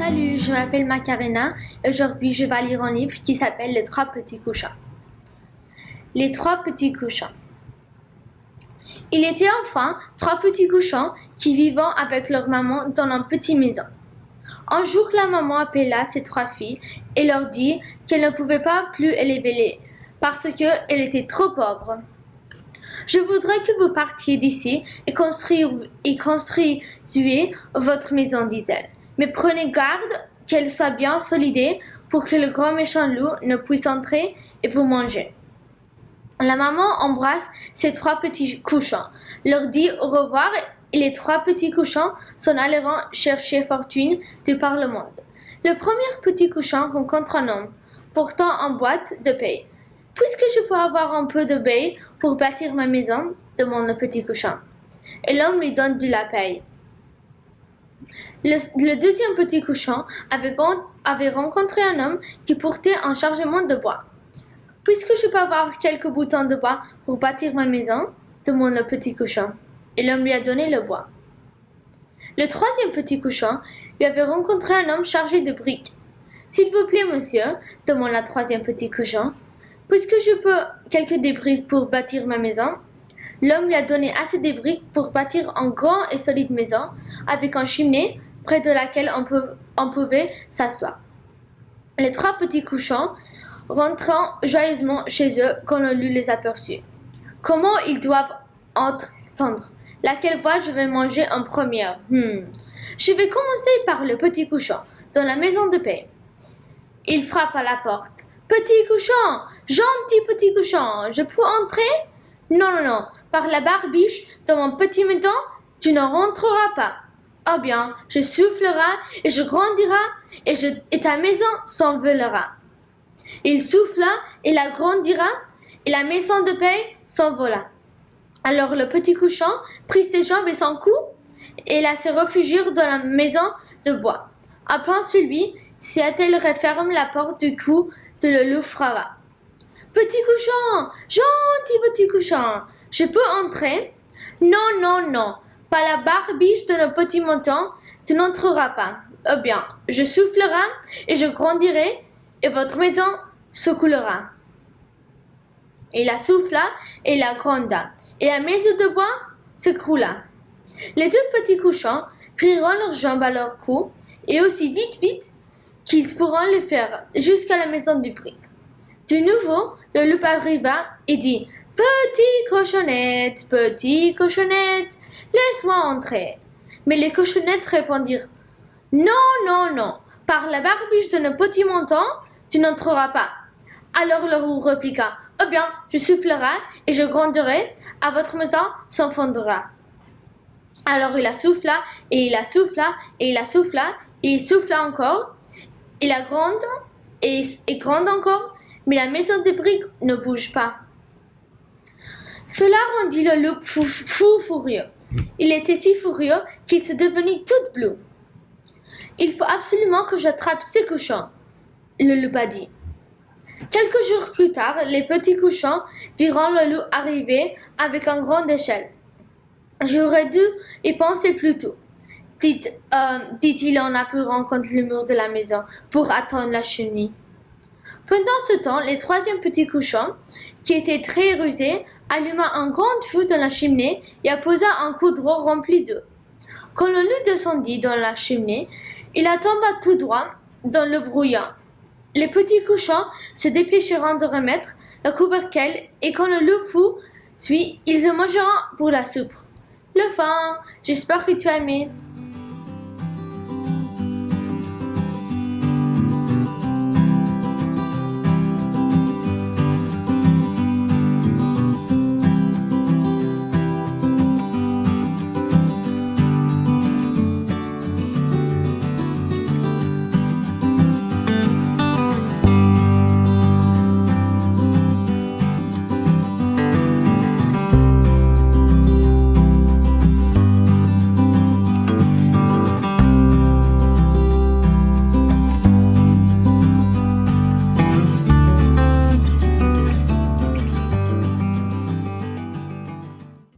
Salut, je m'appelle Macarena et aujourd'hui je vais lire un livre qui s'appelle Les trois petits couchants. Les trois petits couchants. Il était enfin trois petits couchants qui vivaient avec leur maman dans une petite maison. Un jour, la maman appela ses trois filles et leur dit qu'elle ne pouvait pas plus élever les parce qu'elle était trop pauvre. Je voudrais que vous partiez d'ici et construisiez votre maison, dit-elle. Mais prenez garde qu'elle soit bien solide pour que le grand méchant loup ne puisse entrer et vous manger. La maman embrasse ses trois petits couchants, leur dit au revoir et les trois petits couchants s'en alleront chercher fortune de par le monde. Le premier petit couchant rencontre un homme, portant une boîte de paille. « Puisque je peux avoir un peu de paille pour bâtir ma maison ?» demande le petit couchant. Et l'homme lui donne de la paille. Le deuxième petit couchant avait rencontré un homme qui portait un chargement de bois. « Puisque je peux avoir quelques boutons de bois pour bâtir ma maison ?» demande le petit couchant. Et l'homme lui a donné le bois. Le troisième petit couchant lui avait rencontré un homme chargé de briques. « S'il vous plaît, monsieur, demande le troisième petit couchant, puisque je peux quelques des briques pour bâtir ma maison. » L'homme lui a donné assez de briques pour bâtir une grande et solide maison avec une cheminée près de laquelle on pouvait s'asseoir. Les trois petits couchants rentrant joyeusement chez eux quand le loup les aperçut. Comment ils doivent entendre? Laquelle voix je vais manger en première? Je vais commencer par le petit couchant dans la maison de paix. Il frappe à la porte. Petit couchant, gentil petit couchant, je peux entrer? Non, par la barbiche de mon petit maison, tu ne rentreras pas. Oh bien, je soufflerai et je grandirai et ta maison s'envolera. Il souffla et la grandira et la maison de paix s'envola. Alors le petit couchant prit ses jambes et son cou et la se réfugièrent dans la maison de bois. Appelant celui, si elle referme la porte du cou de le loup frappa. Petit couchant, gentil petit couchant, je peux entrer? Non, par la barbiche de nos petits moutons, tu n'entreras pas. Eh bien, je soufflerai et je grandirai et votre maison se coulera. Il la souffla et la gronda, et la maison de bois s'écroula. Les deux petits couchants priront leurs jambes à leur cou, et aussi vite qu'ils pourront le faire jusqu'à la maison du brick. De nouveau, le loup arriva et dit « Petit cochonnette, laisse-moi entrer. » Mais les cochonnettes répondirent « Non, par la barbiche de nos petits moutons, tu n'entreras pas. » Alors le loup répliqua « Eh bien, je soufflerai et je gronderai, à votre maison s'enfondera. » Alors il la souffla et il la souffla et il la souffla et il souffla encore. Il la gronde et gronde encore. Mais la maison de briques ne bouge pas. Cela rendit le loup furieux. Il était si furieux qu'il se devenait tout bleu. « Il faut absolument que j'attrape ces couchants, » le loup a dit. Quelques jours plus tard, les petits couchants virent le loup arriver avec une grande échelle. « J'aurais dû y penser plus tôt, » dit-il en appuyant contre le mur de la maison pour attendre la cheminée. Pendant ce temps, le troisième petit couchant, qui était très rusé, alluma un grand feu dans la cheminée et apposa un coudreau rempli d'eau. Quand le loup descendit dans la cheminée, il la tomba tout droit dans le brouillard. Les petits couchants se dépêcheront de remettre le couvercle et quand le loup fut, ils le mangeront pour la soupe. Le fin, j'espère que tu as aimé.